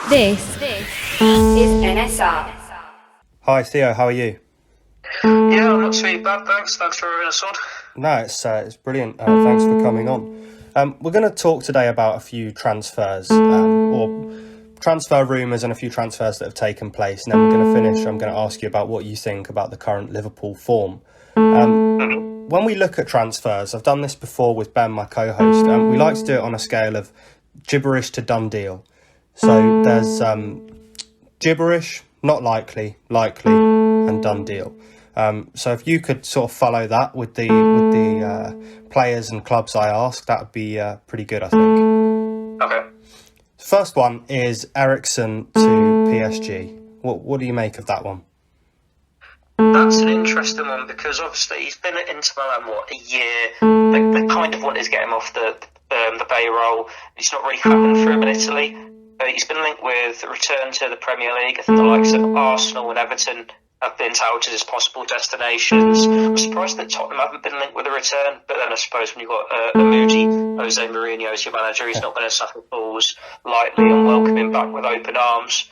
This is NSR. Hi Theo, how are you? Yeah, I'm not too bad, thanks. Thanks for having us on. No, it's brilliant. Thanks for coming on. We're going to talk today about a few transfers, or transfer rumours and a few transfers that have taken place, and then we're going to finish. I'm going to ask you about what you think about the current Liverpool form. When we look at transfers, I've done this before with Ben, my co-host, and we like to do it on a scale of gibberish to done deal. So there's gibberish, not likely, likely, and done deal. So if you could sort of follow that with the players and clubs I asked, that would be pretty good, I think. Okay. First one is Eriksen to PSG. What do you make of that one? That's an interesting one because obviously he's been at Inter Milan, a year. They kind of wanted to get him off the payroll. It's not really happened for him in Italy. He's been linked with a return to the Premier League. I think the likes of Arsenal and Everton have been touted as possible destinations. I'm surprised that Tottenham haven't been linked with a return, but then I suppose when you've got a moody Jose Mourinho as your manager, he's not going to suffer balls lightly and welcome him back with open arms.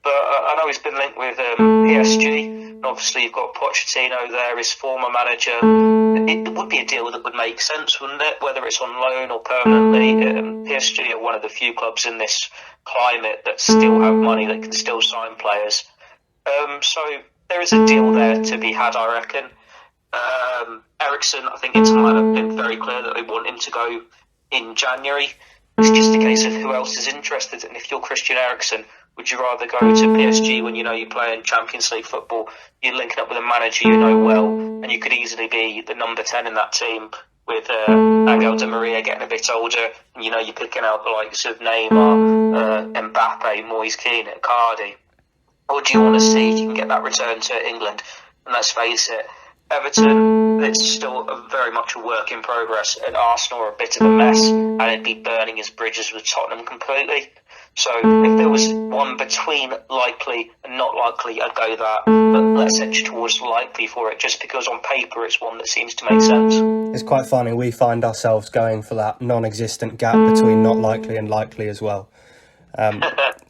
But I know he's been linked with PSG. And obviously, you've got Pochettino there, his former manager. It would be a deal that would make sense, wouldn't it? Whether it's on loan or permanently. PSG are one of the few clubs in this climate that still have money, that can still sign players. So there is a deal there to be had, I reckon. Eriksen, I think Inter Milan have been very clear that they want him to go in January. It's just a case of who else is interested. And if you're Christian Eriksen, would you rather go to PSG when you know you're playing Champions League football, you're linking up with a manager you know well, and you could easily be the number 10 in that team with Angel Di Maria getting a bit older, and you know you're picking out the likes of Neymar, Mbappe, Moise Kean, Icardi? Or do you want to see if you can get that return to England? And let's face it, Everton, it's still very much a work in progress, and Arsenal are a bit of a mess, and it'd be burning his bridges with Tottenham completely. So if there was one between likely and not likely, I'd go that. But let's edge towards likely for it, just because on paper it's one that seems to make sense. It's quite funny. We find ourselves going for that non-existent gap between not likely and likely as well.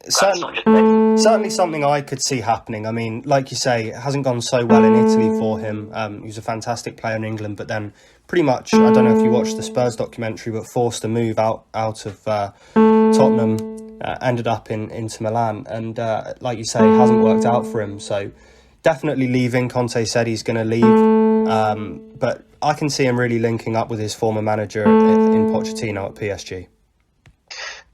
Certainly something I could see happening. I mean, like you say, it hasn't gone so well in Italy for him. He was a fantastic player in England, but then pretty much, I don't know if you watched the Spurs documentary, but forced to move out of Tottenham. Ended up in Inter Milan, and like you say, it hasn't worked out for him. So definitely leaving. Conte said he's going to leave, but I can see him really linking up with his former manager in Pochettino at PSG.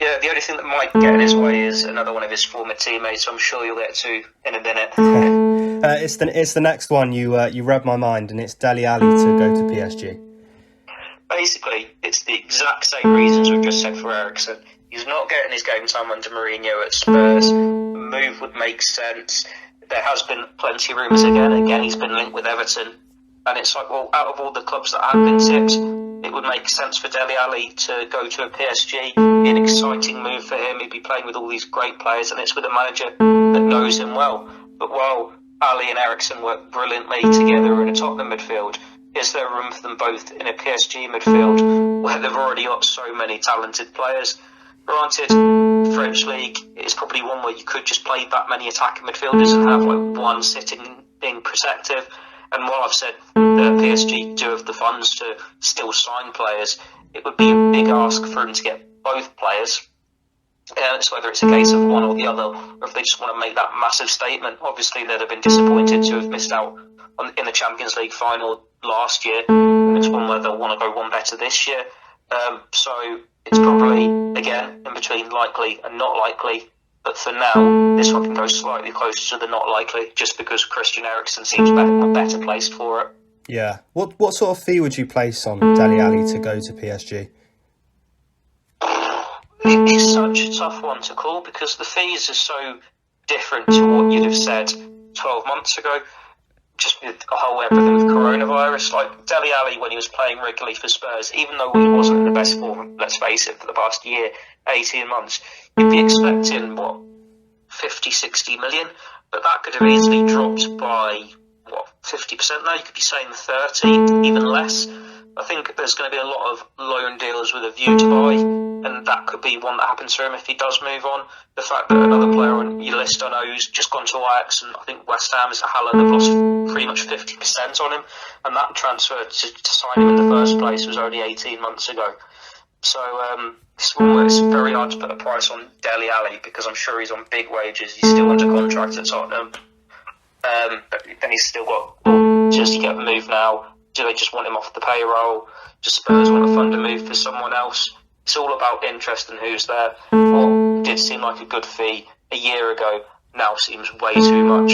Yeah, the only thing that might get in his way is another one of his former teammates. I'm sure you'll get to in a minute. It's the next one. You read my mind, and it's Dele Alli to go to PSG. Basically, it's the exact same reasons we've just said for Eriksen. He's not getting his game time under Mourinho at Spurs. The move would make sense. There has been plenty of rumours again. He's been linked with Everton. And it's like, well, out of all the clubs that have been tipped, it would make sense for Dele Alli to go to a PSG. Be an exciting move for him. He'd be playing with all these great players, and it's with a manager that knows him well. But while Ali and Eriksen work brilliantly together in a Tottenham midfield, is there room for them both in a PSG midfield where they've already got so many talented players? Granted, French League is probably one where you could just play that many attacking midfielders and have like one sitting being protective. And while I've said that PSG do have the funds to still sign players, it would be a big ask for them to get both players. It's whether it's a case of one or the other, or if they just want to make that massive statement. Obviously, they'd have been disappointed to have missed out in the Champions League final last year, and it's one where they'll want to go one better this year. So it's probably, again, in between likely and not likely. But for now, this one can go slightly closer to the not likely, just because Christian Eriksen seems better placed for it. Yeah. What sort of fee would you place on Dele Alli to go to PSG? It's such a tough one to call because the fees are so different to what you'd have said 12 months ago. Just with the whole everything with coronavirus, like Dele Alli when he was playing regularly for Spurs, even though he wasn't in the best form, let's face it, for the past year, 18 months, you'd be expecting, 50, 60 million, but that could have easily dropped by, 50% now, you could be saying 30, even less. I think there's going to be a lot of loan dealers with a view to buy, and that could be one that happens for him if he does move on. The fact that another player on your list I know who's just gone to Ajax, and I think West Ham is Haaland, have lost pretty much 50% on him, and that transfer to sign him in the first place was only 18 months ago. So it's one where it's very hard to put a price on Dele Alli, because I'm sure he's on big wages. He's still under contract at Tottenham. But then he's still got, does he get moved now? Do they just want him off the payroll? Does Spurs want to fund a move for someone else? It's all about interest and who's there. What did seem like a good fee a year ago now seems way too much.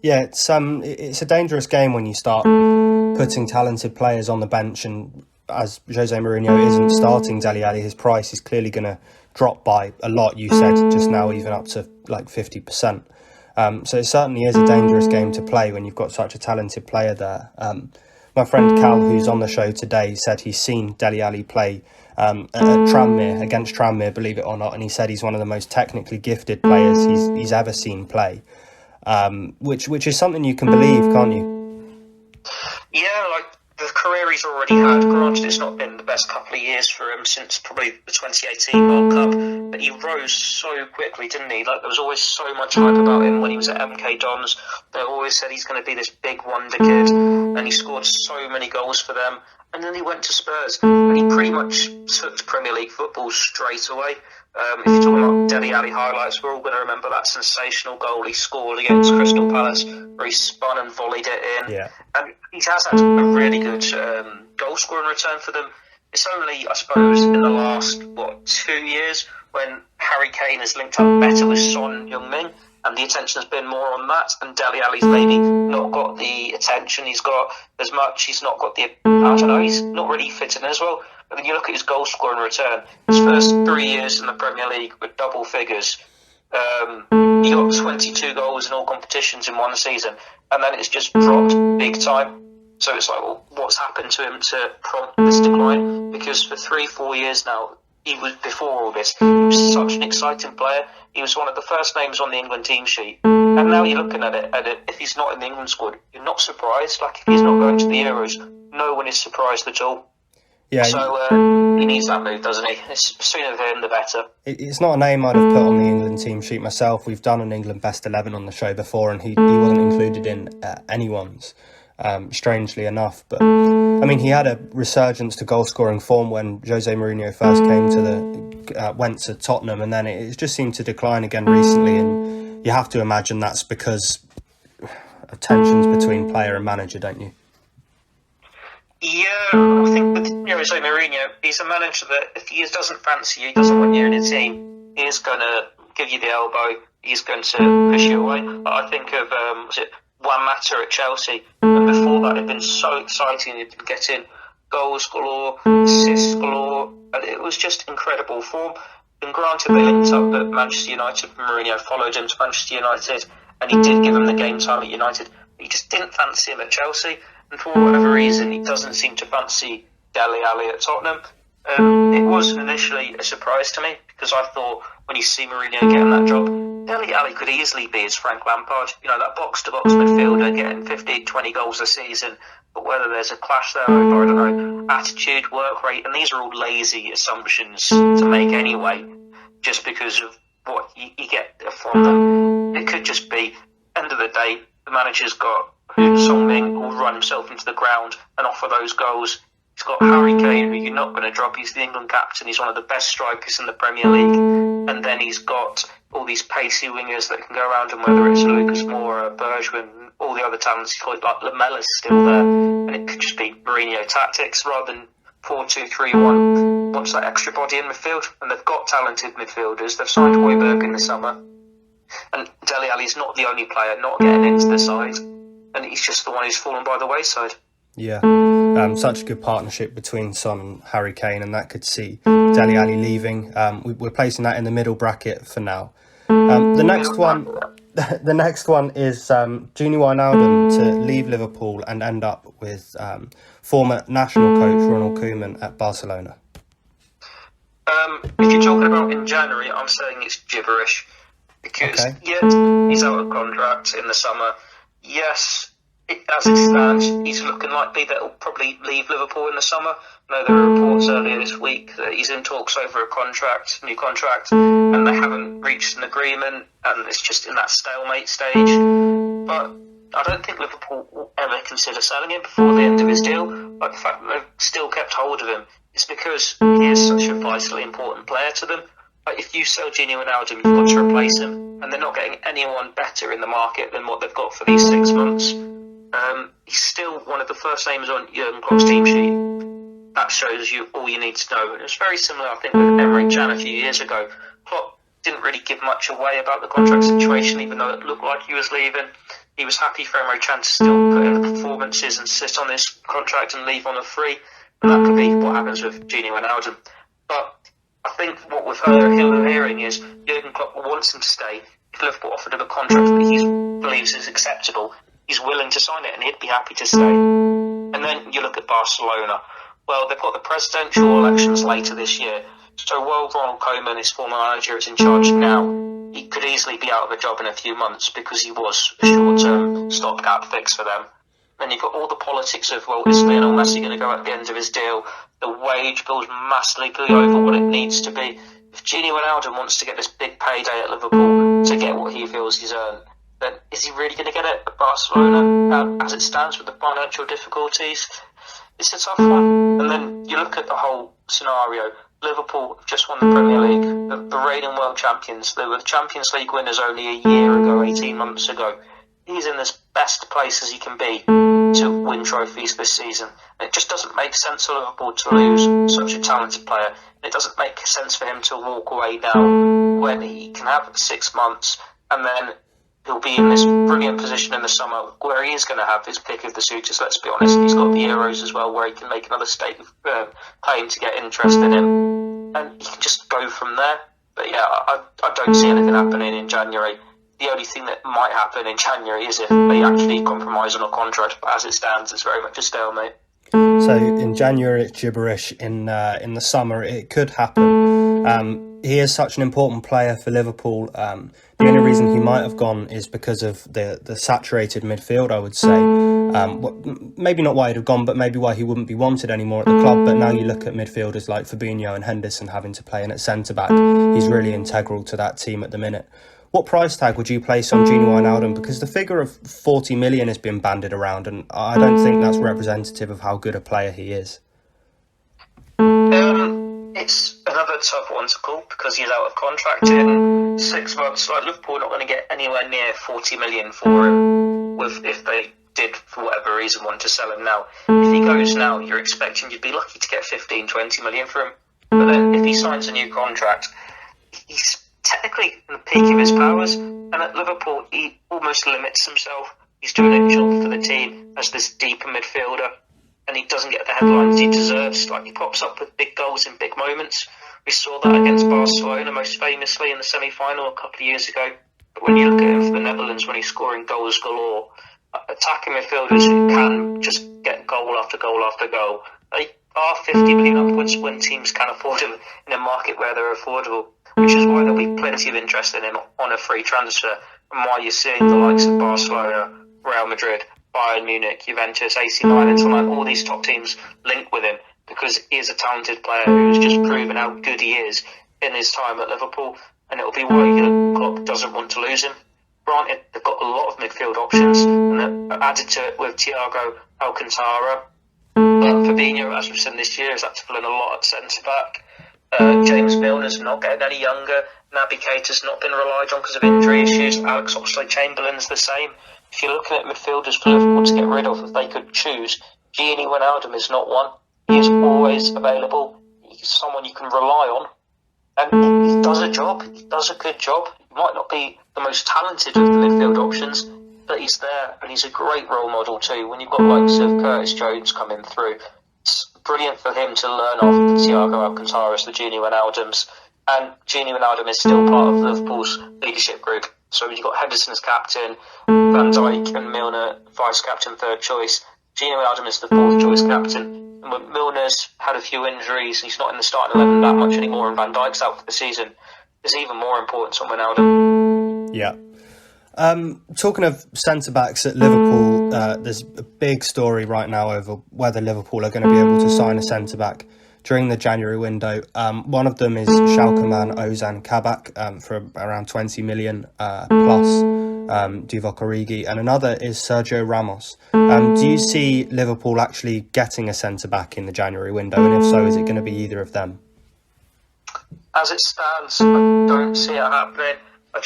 Yeah, it's a dangerous game when you start putting talented players on the bench, and as Jose Mourinho isn't starting Dele Alli, his price is clearly going to drop by a lot. You said just now, even up to like 50%. So it certainly is a dangerous game to play when you've got such a talented player there. My friend Cal, who's on the show today, said he's seen Dele Alli play at Tranmere, against Tranmere, believe it or not, and he said he's one of the most technically gifted players he's ever seen play, which is something you can believe, can't you? Yeah, like the career he's already had. Granted, it's not been the best couple of years for him since probably the 2018 World Cup, but he rose so quickly, didn't he? Like, there was always so much hype about him when he was at MK Dons. They always said he's going to be this big wonder kid, and he scored so many goals for them. And then he went to Spurs, and he pretty much took to Premier League football straight away. If you're talking about Dele Alli highlights, we're all going to remember that sensational goal he scored against Crystal Palace, where he spun and volleyed it in. Yeah. And he has had a really good goal scoring return for them. It's only, I suppose, in the last, 2 years when Harry Kane has linked up better with Son Heung-min, and the attention has been more on that, and Dele Alli's maybe not got the attention he's got as much. He's not got the, I don't know, he's not really fitting as well. But then you look at his goal scoring return, his first 3 years in the Premier League with double figures. He got 22 goals in all competitions in one season, and then it's just dropped big time. So it's like, well, what's happened to him to prompt this decline? Because for 3-4 years now, he was, before all this, he was such an exciting player. He was one of the first names on the England team sheet. And now you're looking at it, if he's not in the England squad, you're not surprised. Like, if he's not going to the Euros, no one is surprised at all. Yeah. So he needs that move, doesn't he? It's sooner for him, the better. It's not a name I'd have put on the England team sheet myself. We've done an England best 11 on the show before, and he wasn't included in anyone's, strangely enough. But I mean, he had a resurgence to goal scoring form when Jose Mourinho first came to went to Tottenham, and then it just seemed to decline again recently. And you have to imagine that's because of tensions between player and manager, don't you? Yeah, I think with Jose Mourinho, he's a manager that if he doesn't fancy you, he doesn't want you in his team, he is going to give you the elbow, he's going to push you away. I think of, Juan Mata at Chelsea, and before that it had been so exciting, he'd been getting goals galore, assists galore, and it was just incredible form. And granted, they linked up at Manchester United, Mourinho followed him to Manchester United, and he did give him the game time at United. He just didn't fancy him at Chelsea. And for whatever reason, he doesn't seem to fancy Dele Alli at Tottenham. It was initially a surprise to me, because I thought when you see Mourinho getting that job, Dele Alli could easily be as Frank Lampard. You know, that box-to-box midfielder getting 15, 20 goals a season. But whether there's a clash there over, I don't know, attitude, work rate, and these are all lazy assumptions to make anyway, just because of what you get from them. It could just be, end of the day, the manager's got Song-min will run himself into the ground and offer those goals. He's got Harry Kane, who you're not going to drop. He's the England captain. He's one of the best strikers in the Premier League. And then he's got all these pacey wingers that can go around him, whether it's Lucas Moura, Bergwijn, all the other talents. He's got, like, Lamella's still there. And it could just be Mourinho tactics rather than 4-2-3-1. Wants that extra body in midfield. And they've got talented midfielders. They've signed Højbjerg in the summer. And Dele Alli's not the only player not getting into the side. And he's just the one who's fallen by the wayside. Yeah, such a good partnership between Son and Harry Kane, and that could see Dele Alli leaving. We're placing that in the middle bracket for now. The next one is Gini Wijnaldum to leave Liverpool and end up with former national coach Ronald Koeman at Barcelona. If you're talking about in January, I'm saying it's gibberish. Because, yet, he's out of contract in the summer. Yes, as it stands, he's looking likely that he'll probably leave Liverpool in the summer. I know there were reports earlier this week that he's in talks over a new contract, and they haven't reached an agreement, and it's just in that stalemate stage. But I don't think Liverpool will ever consider selling him before the end of his deal. Like the fact that they've still kept hold of him is because he is such a vitally important player to them. Like if you sell Gini Wijnaldum, you've got to replace him, and they're not getting anyone better in the market than what they've got for these 6 months. He's still one of the first names on Jurgen Klopp's team sheet. That shows you all you need to know. And it's very similar, I think, with Emre Can a few years ago. Klopp didn't really give much away about the contract situation, even though it looked like he was leaving. He was happy for Emre Can to still put in the performances and sit on his contract and leave on a free. And that could be what happens with Gini Wijnaldum. But I think what we've hearing is Jurgen Klopp wants him to stay. If Liverpool offered him a contract that he believes is acceptable, he's willing to sign it and he'd be happy to stay. And then you look at Barcelona. Well, they've got the presidential elections later this year. So while Ronald Koeman, his former manager, is in charge now, he could easily be out of a job in a few months because he was a short-term stopgap fix for them. Then you've got all the politics of, well, is Lionel Messi going to go at the end of his deal? The wage bill's massively over what it needs to be. If Gini Wijnaldum wants to get this big payday at Liverpool to get what he feels he's earned, then is he really going to get it at Barcelona as it stands with the financial difficulties? It's a tough one. And then you look at the whole scenario. Liverpool have just won the Premier League, the reigning world champions. They were the Champions League winners only a year ago, 18 months ago. He's in as best place as he can be to win trophies this season. And it just doesn't make sense for Liverpool to lose such a talented player. It doesn't make sense for him to walk away now when he can have 6 months and then he'll be in this brilliant position in the summer where he is going to have his pick of the suitors. Let's be honest, he's got the Euros as well where he can make another claim to get interest in him. And he can just go from there. But yeah, I don't see anything happening in January. The only thing that might happen in January is if they actually compromise on a contract. But as it stands, it's very much a stalemate. So in January it's gibberish. In the summer it could happen. He is such an important player for Liverpool. The only reason he might have gone is because of the saturated midfield, I would say. Maybe not why he'd have gone, but maybe why he wouldn't be wanted anymore at the club. But now you look at midfielders like Fabinho and Henderson having to play in at centre-back. He's really integral to that team at the minute. What price tag would you place on Gini Wijnaldum? Because the figure of 40 million has been bandied around, and I don't think that's representative of how good a player he is. It's another tough one to call because he's out of contract in 6 months. Like Liverpool are not going to get anywhere near 40 million for him if they did, for whatever reason, want to sell him now. If he goes now, you're expecting you'd be lucky to get 15, 20 million for him. But then if he signs a new contract, he's technically in the peak of his powers, and at Liverpool he almost limits himself. He's doing a job for the team as this deeper midfielder, and he doesn't get the headlines he deserves. Like, he pops up with big goals in big moments. We saw that against Barcelona most famously in the semi-final a couple of years ago. But when you look at him for the Netherlands, when he's scoring goals galore, attacking midfielders who can just get goal after goal after goal, they are 50 million upwards when teams can afford him in a market where they're affordable, which is why there'll be plenty of interest in him on a free transfer, and why you're seeing the likes of Barcelona, Real Madrid, Bayern Munich, Juventus, AC Milan, Inter Milan, all these top teams link with him because he is a talented player who's just proven how good he is in his time at Liverpool, and it'll be why Klopp doesn't want to lose him. Granted, they've got a lot of midfield options, and they're added to it with Thiago Alcantara. But Fabinho, as we've seen this year, has had to fill in a lot at centre-back. James Milner's not getting any younger. Naby Keita's not been relied on because of injury issues. Alex Oxlade-Chamberlain's the same. If you're looking at midfielders for Liverpool to get rid of, if they could choose, Gini Wijnaldum is not one. He is always available. He's someone you can rely on. And he does a job. He does a good job. He might not be the most talented of the midfield options, but he's there, and he's a great role model too. When you've got likes of Curtis Jones coming through, it's brilliant for him to learn off the Thiago Alcantara's, the Gini Wijnaldums, and Gini Wijnaldum is still part of Liverpool's leadership group. So you've got Henderson as captain, Van Dijk and Milner vice captain, third choice. Gini Wijnaldum is the fourth choice captain. And when Milner's had a few injuries, he's not in the starting 11 that much anymore, and Van Dijk's out for the season, there's even more importance on Wijnaldum. Yeah. Talking of centre-backs at Liverpool, there's a big story right now over whether Liverpool are going to be able to sign a centre-back during the January window. One of them is Schalke man Ozan Kabak for around 20 million plus Divock Origi, and another is Sergio Ramos. Do you see Liverpool actually getting a centre-back in the January window, and if so, is it going to be either of them? As it stands, I don't see it happening. I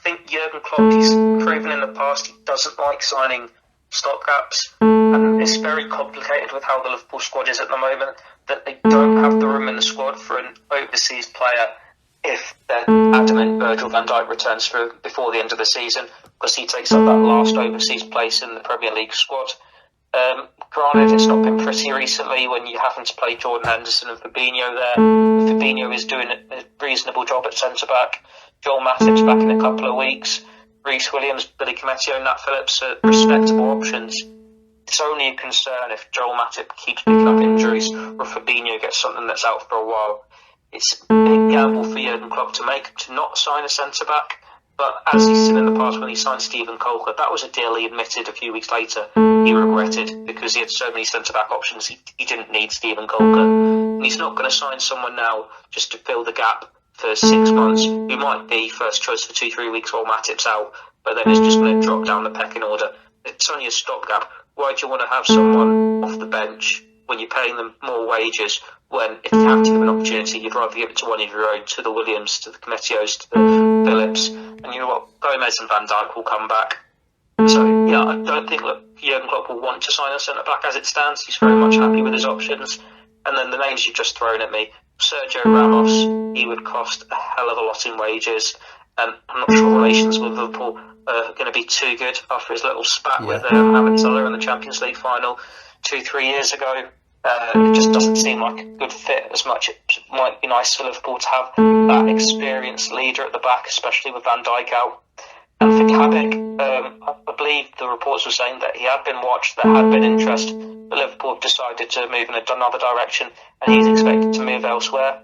think Jurgen Klopp, he's proven in the past he doesn't like signing stopgaps, and it's very complicated with how the Liverpool squad is at the moment, that they don't have the room in the squad for an overseas player if they're adamant Virgil van Dijk returns before the end of the season, because he takes up that last overseas place in the Premier League squad. Granted, it's not been pretty recently when you're having to play Jordan Henderson and Fabinho there. Fabinho is doing a reasonable job at centre-back. Joel Matip's back in a couple of weeks. Reece Williams, Billy Koumetio, Nat Phillips are respectable options. It's only a concern if Joel Matip keeps picking up injuries or Fabinho gets something that's out for a while. It's a big gamble for Jurgen Klopp to make to not sign a centre-back. But as he's said in the past when he signed Steven Colker, that was a deal he admitted a few weeks later he regretted because he had so many centre-back options he didn't need Steven Colker. And he's not going to sign someone now just to fill the gap for 6 months who might be first choice for 2-3 weeks while Matip's out, but then it's just going to drop down the pecking order. It's only a stopgap. Why do you want to have someone off the bench when you're paying them more wages, when if you have to give an opportunity, you'd rather give it to one of your own, to the Williams, to the Koumettios, to the Phillips, and you know what, Gomez and Van Dijk will come back. So, yeah, I don't think that Jurgen Klopp will want to sign a centre-back as it stands. He's very much happy with his options. And then the names you've just thrown at me, Sergio Ramos, he would cost a hell of a lot in wages. And I'm not sure relations with Liverpool are going to be too good after his little spat with Mohamed Salah in the Champions League final 2-3 years ago. It just doesn't seem like a good fit as much. It might be nice for Liverpool to have that experienced leader at the back, especially with Van Dijk out. And for Kabak, I believe the reports were saying that he had been watched, there had been interest, but Liverpool have decided to move in another direction, and he's expected to move elsewhere.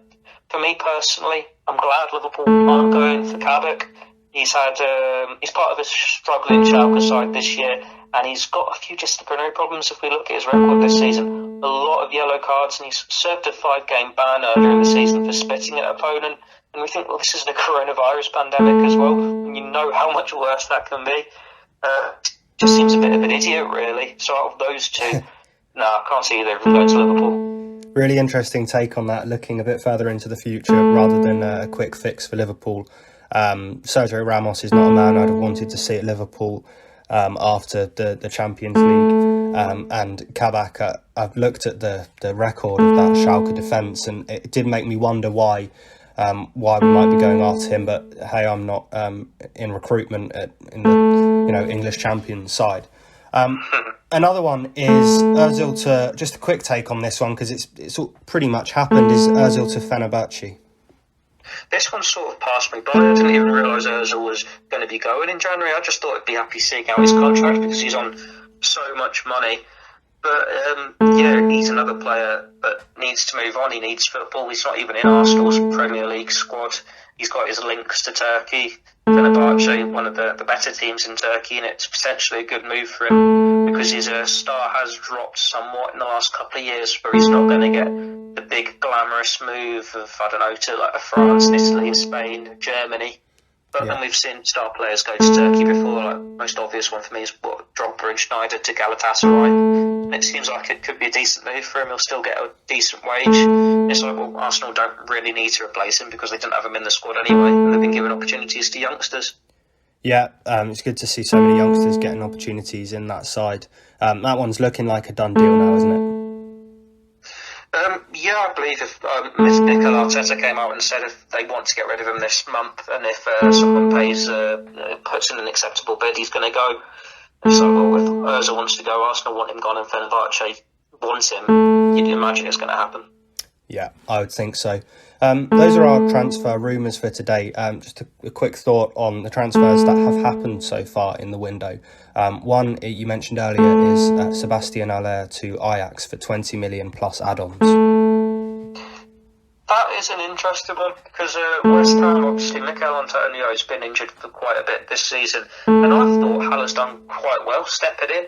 For me personally, I'm glad Liverpool aren't going for Kabak. He's part of a struggling Schalke side this year, and he's got a few disciplinary problems if we look at his record this season. A lot of yellow cards, and he's served a 5-game ban earlier in the season for spitting at an opponent. And we think, well, this is the coronavirus pandemic as well, and you know how much worse that can be. Just seems a bit of an idiot, really. So out of those two, I can't see either of them going to Liverpool. Really interesting take on that, looking a bit further into the future rather than a quick fix for Liverpool. Sergio Ramos is not a man I'd have wanted to see at Liverpool after the Champions League. And Kabak, I've looked at the record of that Schalke defence, and it did make me wonder why we might be going after him. But hey, I'm not in recruitment in the English champions side. Another one is Özil to, just a quick take on this one because it's all pretty much happened, is Özil to Fenerbahce. This one sort of passed me by. I didn't even realise Özil was going to be going in January. I just thought I'd be happy seeing out his contract because he's on so much money. But he's another player that needs to move on. He needs football. He's not even in Arsenal's Premier League squad. He's got his links to Turkey. Fenerbahce, one of the better teams in Turkey, and it's potentially a good move for him because his star has dropped somewhat in the last couple of years, where he's not going to get the big glamorous move of, to like France, Italy, Spain, Germany. But then we've seen star players go to Turkey before. Like, most obvious one for me is Drogba and Schneider to Galatasaray. And it seems like it could be a decent move for him. He'll still get a decent wage. It's like, well, Arsenal don't really need to replace him because they didn't have him in the squad anyway, and they've been giving opportunities to youngsters. Yeah, it's good to see so many youngsters getting opportunities in that side. That one's looking like a done deal now, isn't it? I believe if Mikel Arteta came out and said if they want to get rid of him this month, and if someone puts in an acceptable bid, he's going to go. So, if Özil wants to go, Arsenal want him gone, and Fenerbahce wants him, you'd imagine it's going to happen. Yeah, I would think so. Those are our transfer rumours for today. Just a quick thought on the transfers that have happened so far in the window. One you mentioned earlier is Sebastian Haller to Ajax for 20 million plus add-ons. That is an interesting one because West Ham, obviously, Mikel Antonio has been injured for quite a bit this season, and I thought Haller's done quite well stepping in.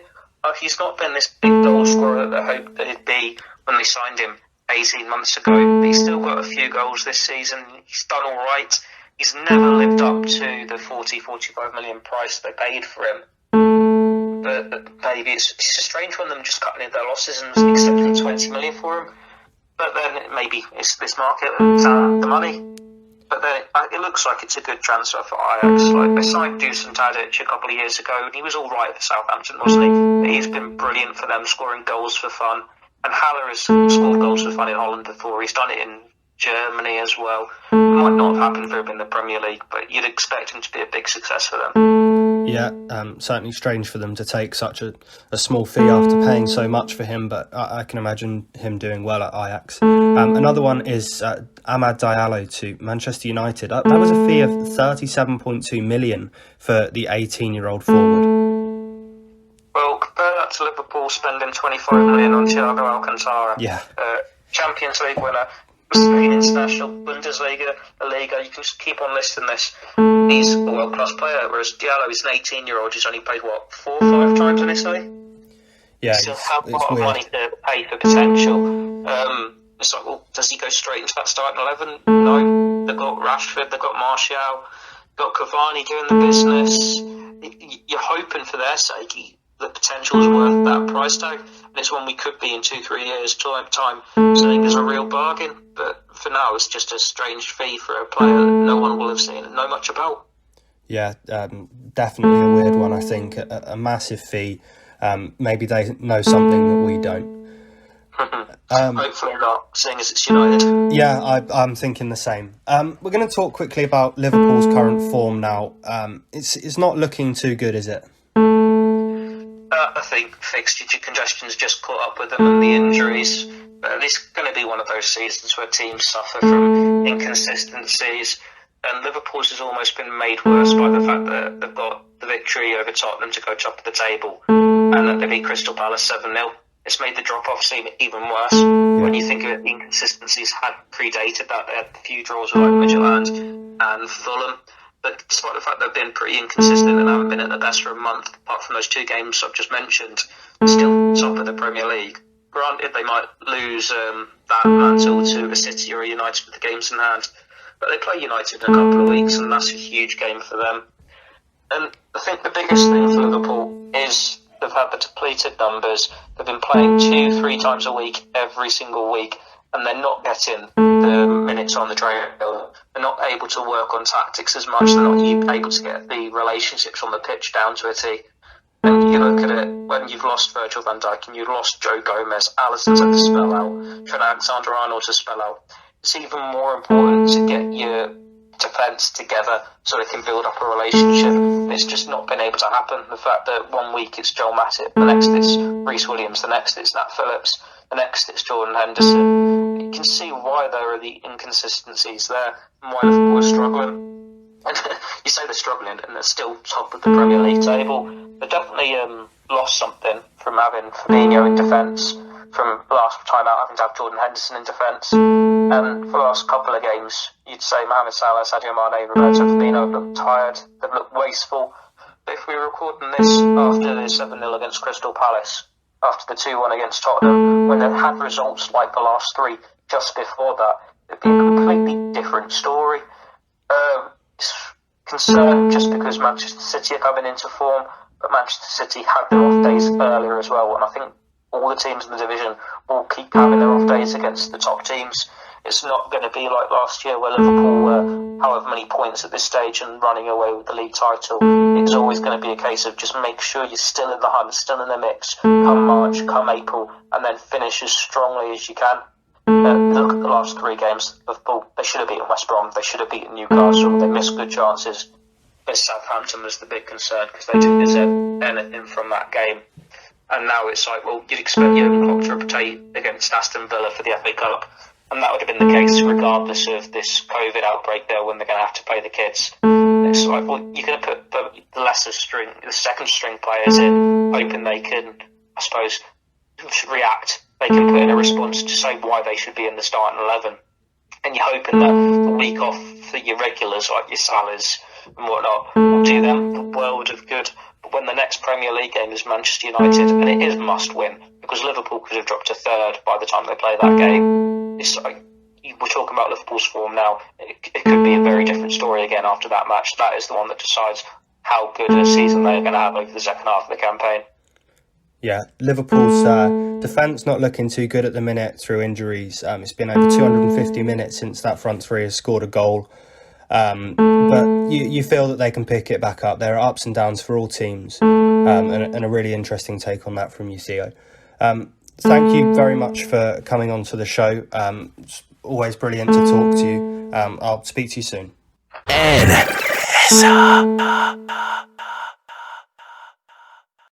He's not been this big goal scorer that they hoped that he'd be when they signed him 18 months ago, but he's still got a few goals this season. He's done all right. He's never lived up to the 40-45 million price they paid for him. But maybe it's a strange one, them just cutting in their losses and accepting 20 million for him. But then maybe it's this market that's the money. But then it looks like it's a good transfer for Ajax. Like, they signed Dusan Tadic a couple of years ago, and he was all right for Southampton, wasn't he? But he's been brilliant for them, scoring goals for fun. And Haller has scored goals for fun in Holland before. He's done it in Germany as well. It might not have happened for him in the Premier League, but you'd expect him to be a big success for them. Yeah, certainly strange for them to take such a small fee after paying so much for him, but I can imagine him doing well at Ajax. Another one is Amad Diallo to Manchester United. That was a fee of 37.2 million for the 18-year-old forward. Well, compare that to Liverpool spending 25 million on Thiago Alcantara. Yeah. Champions League winner, Spain International, Bundesliga, La Liga, you can just keep on listing this. He's a world-class player, whereas Diallo is an 18-year-old who's only played, 4 or 5 times in Italy? Yeah, still have a lot of money to pay for potential. It's like, well, does he go straight into that starting 11? No. They've got Rashford, they've got Martial, got Cavani doing the business. You're hoping for their sake the potential is worth that price tag, and it's one we could be in 2-3 years time saying there's a real bargain. But for now, it's just a strange fee for a player that no one will have seen and know much about. Yeah, definitely a weird one. I think a massive fee. Maybe they know something that we don't. Hopefully not, seeing as it's United. Yeah, I'm thinking the same. We're going to talk quickly about Liverpool's current form now. It's not looking too good, is it? I think fixture congestion's just caught up with them and the injuries. But it's going to be one of those seasons where teams suffer from inconsistencies. And Liverpool's has almost been made worse by the fact that they've got the victory over Tottenham to go top of the table, and that they beat Crystal Palace 7-0. It's made the drop-off seem even worse. When you think of it, the inconsistencies had predated that. They had a few draws with like Midtjylland and Fulham. But despite the fact they've been pretty inconsistent and haven't been at their best for a month, apart from those 2 games I've just mentioned, still top of the Premier League. Granted, they might lose that mantle to a City or a United with the games in hand, but they play United in a couple of weeks, and that's a huge game for them. And I think the biggest thing for Liverpool is they've had the depleted numbers. They've been playing 2-3 times a week, every single week, and they're not getting the minutes on the trail. They're not able to work on tactics as much. They're not able to get the relationships on the pitch down to a T. And you look at it, when you've lost Virgil van Dijk and you've lost Joe Gomez, Alisson's had to spell out, Trent Alexander-Arnold to spell out. It's even more important to get your defence together so they can build up a relationship. And it's just not been able to happen. The fact that one week it's Joel Matip, the next it's Reece Williams, the next it's Nat Phillips, the next it's Jordan Henderson. You can see why there are the inconsistencies there and why Liverpool are struggling. And you say they're struggling and they're still top of the Premier League table. They've definitely lost something from having Fabinho in defence, from last time out having to have Jordan Henderson in defence. And for the last couple of games, you'd say Mohamed Salah, Sadio Mane, Roberto Firmino have looked tired, they've looked wasteful. But if we were recording this after the 7-0 against Crystal Palace, after the 2-1 against Tottenham, when they had results like the last 3 just before that, it'd be a completely different story. It's concerned just because Manchester City are coming into form, but Manchester City had their off days earlier as well, and I think all the teams in the division will keep having their off days against the top teams. It's not going to be like last year where Liverpool were however many points at this stage and running away with the league title. It's always going to be a case of just make sure you're still in the hunt, still in the mix, come March, come April, and then finish as strongly as you can. Look at the last 3 games of Liverpool. They should have beaten West Brom, they should have beaten Newcastle, they missed good chances. But Southampton was the big concern because they didn't deserve anything from that game. And now it's like, well, you'd expect Jurgen Klopp to rotate against Aston Villa for the FA Cup. And that would have been the case regardless of this COVID outbreak there when they're going to have to play the kids. It's like, well, you're going to put the lesser string, the second string players in, hoping they can, I suppose, react. They can put in a response to say why they should be in the starting 11. and you're hoping that the week off for your regulars like your Salahs and whatnot will do them the world of good. But when the next Premier League game is Manchester United, and it is must win, because Liverpool could have dropped to third by the time they play that game, it's like, we're talking about Liverpool's form now. It could be a very different story again after that match. That is the one that decides how good a season they're going to have over the second half of the campaign. Yeah, Liverpool's defence not looking too good at the minute through injuries. It's been over 250 minutes since that front three has scored a goal. But you feel that they can pick it back up. There are ups and downs for all teams, and a really interesting take on that from you, Theo. Thank you very much for coming on to the show. It's always brilliant to talk to you. I'll speak to you soon. NSR.